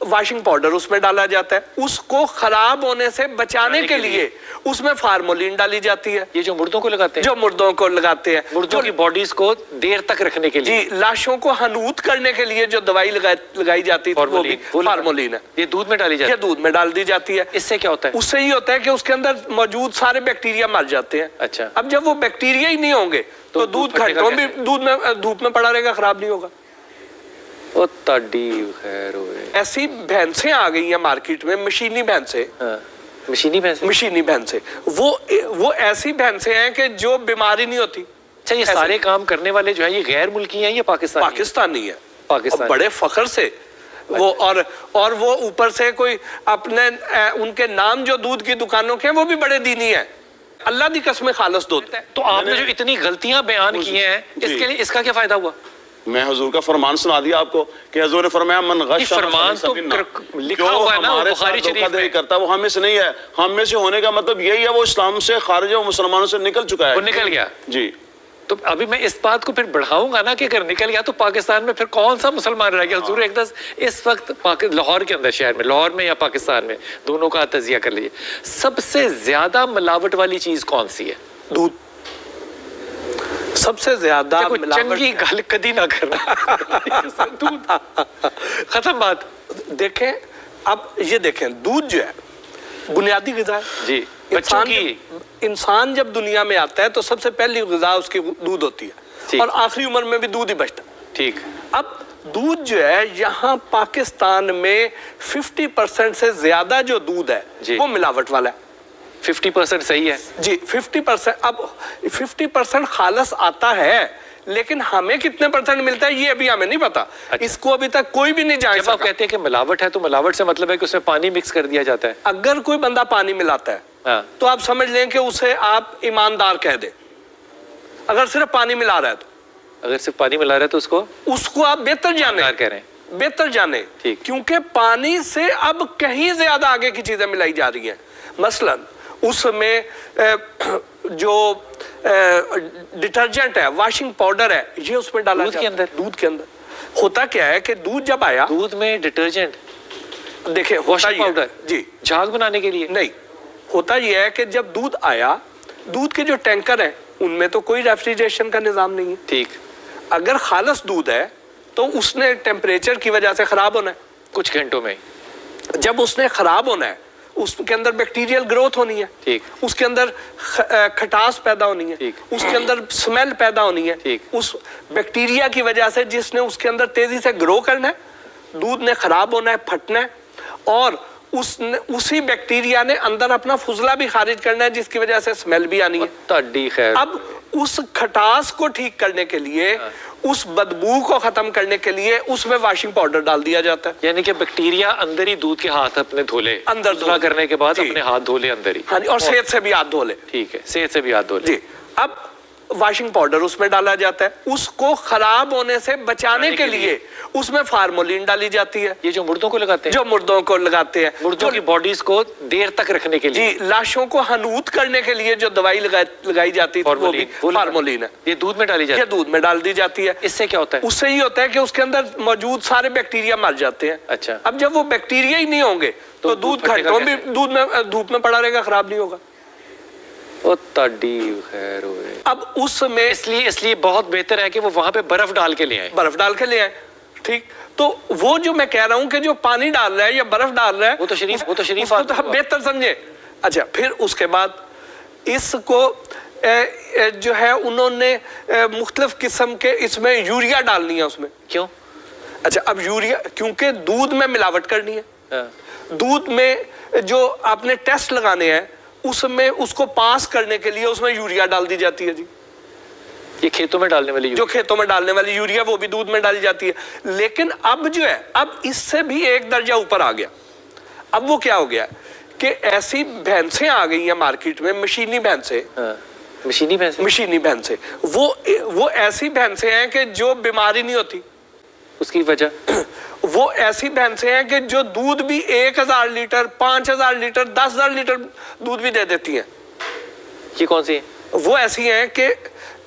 Washing powder उसमें डाला जाता है, उसको खराब होने से बचाने के लिए उसमें फार्मोलिन डाली जाती है। ये जो मुर्दों को लगाते हैं, जो मुर्दों को लगाते हैं, मुर्दों की बॉडीज को देर तक रखने के लिए, जी, लाशों को हनूत करने के लिए जो दवाई लगाई जाती है वो भी फार्मोलिन है। ये दूध में डाली जाती है? ये दूध में डाल दी जाती है। इससे क्या होता है? उससे ही होता है कि उसके अंदर मौजूद सारे बैक्टीरिया मर जाते हैं। अच्छा। अब जब वो बैक्टीरिया ही नहीं होंगे तो दूध घंटों भी धूप में पड़ा रहेगा, खराब नहीं होगा। खैर होए। ऐसी भैंसें आ गई हैं मार्केट में, मशीनी भैंसें। हाँ, मशीनी भैंसें वो ऐसी भैंसें हैं कि जो बीमारी नहीं होती। अच्छा, ये सारे काम करने वाले जो है ये गैर मुल्की हैं या पाकिस्तानी है? पाकिस्तान बड़े फख्र से वो, और वो ऊपर से कोई अपने उनके नाम जो दूध की दुकानों के हैं वो भी बड़े दीनी है। अल्लाह दी कसम खालस दूध। तो आपने जो इतनी गलतियां बयान की हैं, इसके लिए इसका क्या फायदा हुआ? मैं हुजूर का फरमान सुना दिया आपको कि हुजूर ने फरमाया मन गश, फरमान तो लिखा हुआ है ना बुखारी शरीफ में, करता है वो हम में से नहीं है। हम में से होने का मतलब यही है वो इस्लाम से खारिज है, वो मुसलमानों से निकल चुका है। वो निकल गया जी। तो अभी मैं इस बात को फिर बढ़ाऊंगा ना कि अगर निकल गया तो पाकिस्तान में फिर कौन सा मुसलमान रह गया? हुजूर एकदम इस वक्त लाहौर के अंदर, शहर में, लाहौर में या पाकिस्तान में, दोनों का तजिया कर लीजिए, सबसे ज्यादा मिलावट वाली चीज कौन सी है? दूध। सबसे ज्यादा चंगी गल कदी ना करना। दूध खत्म बात। देखें, अब ये देखें, दूध जो है बुनियादी ग़िज़ा है जी। इंसान जब दुनिया में आता है तो सबसे पहली ग़िज़ा उसकी दूध होती है, और आखिरी उम्र में भी दूध ही बचता है। ठीक। अब दूध जो है यहाँ पाकिस्तान में 50% से ज्यादा जो दूध है वो मिलावट वाला है। 50% सही है जी, 50%। अब 50% खालस आता है, लेकिन हमें कितने परसेंट मिलता है ये अभी हमें नहीं पता। अच्छा। इसको अभी तक कोई भी नहीं जान सका। जब आप कहते हैं कि मिलावट है तो मिलावट से मतलब है कि उसमें पानी मिक्स कर दिया जाता है? अगर कोई बंदा पानी मिलाता है तो आप समझ लें कि उसे आप ईमानदार कह दे। अगर सिर्फ पानी मिला रहा है तो, अगर सिर्फ पानी मिला रहा है तो उसको आप बेहतर जाने कह रहे हैं, बेहतर जाने, क्योंकि पानी से अब कहीं ज्यादा आगे की चीजें मिलाई जा रही हैं। मसलन उसमें जो डिटर्जेंट है, वॉशिंग पाउडर है, ये उसमें डाला दूध के अंदर। दूध के अंदर होता क्या है कि दूध जब आया, दूध में डिटर्जेंट, देखिए वॉशिंग पाउडर जी, झाग बनाने के लिए नहीं, होता यह है कि जब दूध आया, दूध के जो टैंकर हैं उनमें तो कोई रेफ्रिजरेशन का निजाम नहीं है। ठीक। अगर खालस दूध है तो उसने टेम्परेचर की वजह से खराब होना है कुछ घंटों में। जब उसने खराब होना है उसके अंदर बैक्टीरियल ग्रोथ होनी है। ठीक। उसके अंदर खटास पैदा होनी है। ठीक। उसके अंदर स्मेल पैदा होनी है। ठीक। उस बैक्टीरिया की वजह से जिसने उसके अंदर तेजी से ग्रो करना है, दूध ने खराब होना है, फटना है, और उसी बैक्टीरिया ने अंदर अपना फुजला भी खारिज करना है, जिसकी वजह से स्मेल भी आनी है। अब उस खटास को ठीक करने के लिए, उस बदबू को खत्म करने के लिए उसमें वॉशिंग पाउडर डाल दिया जाता है। यानी कि बैक्टीरिया अंदर ही दूध के हाथ अपने धोले, अंदर धुला करने के बाद अपने हाथ धोले अंदर ही। हाँ जी, और सेहत से भी हाथ धोले। ठीक है, सेहत से भी हाथ धोले जी। अब वॉशिंग पाउडर उसमें डाला जाता है, उसको खराब होने से बचाने के लिए उसमें फार्मोलिन डाली जाती है। ये जो मुर्दों को लगाते हैं, जो मुर्दों को लगाते हैं, मुर्दों की बॉडीज को देर तक रखने के लिए, जी, लाशों को हनूत करने के लिए जो दवाई लगाई जाती है वो भी फार्मोलिन है। ये दूध में डाली जाती है? ये दूध में डाल दी जाती है। इससे क्या होता है? उससे ही होता है कि उसके अंदर मौजूद सारे बैक्टीरिया मर जाते हैं। अच्छा। अब जब वो बैक्टीरिया ही नहीं होंगे तो दूध घंटों भी धूप में पड़ा रहेगा, खराब नहीं होगा। खैर होए। अब उसमें इसलिए बहुत बेहतर है कि वो वहां पे बर्फ डाल के ले आए। ठीक। तो वो जो मैं कह रहा हूं कि जो पानी डाल रहा है या बर्फ डाल रहा है वो तो शरीफ तो बेहतर समझे। अच्छा, फिर उसके बाद इसको जो है उन्होंने मुख्तलिफ किस्म के इसमें यूरिया डालनी है उसमें। क्यों? अच्छा, अब यूरिया क्योंकि दूध में मिलावट करनी है। दूध में जो आपने टेस्ट लगाने हैं उसमें उसको पास करने के लिए उसमें यूरिया डाल दी जाती है। जी, ये खेतों में डालने वाली, जो खेतों में डालने वाली यूरिया वो भी दूध में डाली जाती है। लेकिन अब जो है, अब इससे भी एक दर्जा ऊपर आ गया। अब वो क्या हो गया कि ऐसी भैंसें आ गई हैं मार्केट में, मशीनी भैंसें। वो ऐसी भैंसें हैं कि जो बीमारी नहीं होती। उसकी वजह वो ऐसी भैंसें हैं कि जो दूध भी 1000 लीटर, 5000 लीटर, 10,000 लीटर दूध भी दे देती हैं। ये कौन सी है? वो ऐसी हैं कि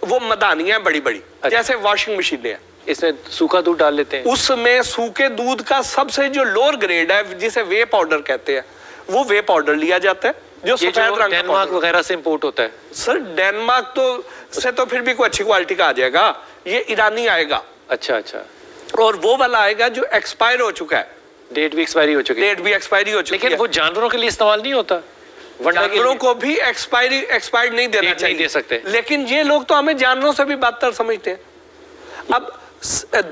वो मदानियां बड़ी बड़ी। अच्छा। जैसे वॉशिंग मशीनें हैं, اس میں सूखा दूध डाल लेते हैं. उसमें सूखे दूध का सबसे जो लोअर ग्रेड है जिसे वे पाउडर कहते हैं, वो वे पाउडर लिया जाता है जो ये सफेद जो रंग का डेनमार्क पाउडर। वगैरह से इंपोर्ट होता है. सर डेनमार्क तो फिर भी कोई अच्छी क्वालिटी का आ जाएगा, ये ईरानी आएगा अच्छा अच्छा, और वो वाला आएगा जो एक्सपायर हो चुका है, डेट भी एक्सपायरी हो चुकी है. डेट भी एक्सपायरी हो चुकी लेकिन है। वो जानवरों के लिए इस्तेमाल नहीं होता, वंडा के जानवरों लिए. को भी एक्सपायर्ड नहीं देना नहीं चाहिए, दे सकते. लेकिन ये लोग तो हमें जानवरों से भी बदतर समझते हैं। अब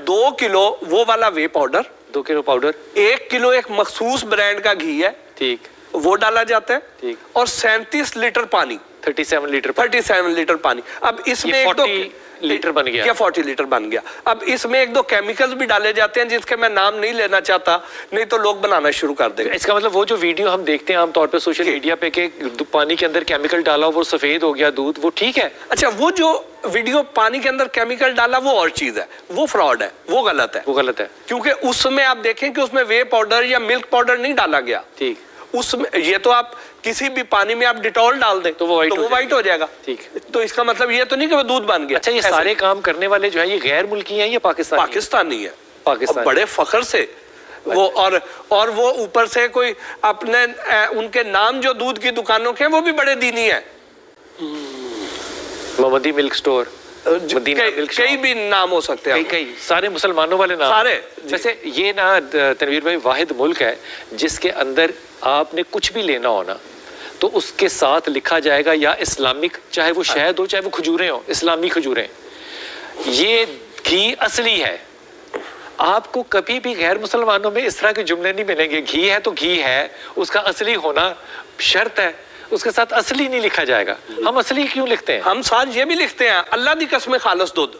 2 किलो वो वाला वे पाउडर, 2 किलो पाउडर, 1 किलो एक मखसूस ब्रांड का घी है, ठीक, वो डाला जाता है, ठीक. और 37 लीटर पानी, 37 लीटर. 37 लीटर पानी। अब इसमें ये एक दो 40 लीटर बन गया. या 40 लीटर बन गया। अब इसमें एक दो केमिकल्स भी डाले जाते हैं जिसके मैं नाम नहीं लेना चाहता, नहीं तो लोग बनाना शुरू कर देंगे। इसका मतलब वो जो वीडियो हम देखते हैं आमतौर पे सोशल मीडिया पे कि पानी के अंदर केमिकल डाला वो सफेद हो गया दूध, वो ठीक है? अच्छा, वो जो वीडियो पानी के अंदर केमिकल डाला वो और चीज है, वो फ्रॉड है, वो गलत है, वो गलत है. क्योंकि उसमें आप देखें कि उसमें वे पाउडर या मिल्क पाउडर नहीं डाला गया। ठीक, उसमें ये तो आप किसी भी पानी में आप डिटॉल डाल दें तो वो व्हाइट हो जाएगा। ठीक. तो इसका मतलब ये तो नहीं कि वो दूध बन गया। अच्छा, ये ऐसे सारे काम करने वाले जो है ये गैर मुल्की हैं या पाकिस्तानी? पाकिस्तानी है, पाकिस्तानी. और बड़े फख्र से वो, और वो ऊपर से कोई अपने उनके नाम जो दूध की दुकानों के हैं वो भी बड़े दीनी है, मोहम्मदी मिल्क स्टोर, मदीना मिल्क कई भी नाम हो सकते हैं। कई सारे मुसलमानों वाले नाम सारे। वैसे ये ना तनवीर भाई वाहिद मुल्क है जिसके अंदर आपने कुछ भी लेना हो ना तो उसके साथ लिखा जाएगा या इस्लामिक, चाहे वो शहद हो चाहे वो खजूरें हो, इस्लामी खजूरें, ये घी असली है। आपको कभी भी गैर मुसलमानों में इस तरह के जुमले नहीं मिलेंगे, घी है तो घी है, उसका असली होना शर्त है, उसके साथ असली नहीं लिखा जाएगा। हम असली क्यों लिखते हैं? हम साथ ये भी लिखते हैं अल्लाह दी कसम खालस दूध।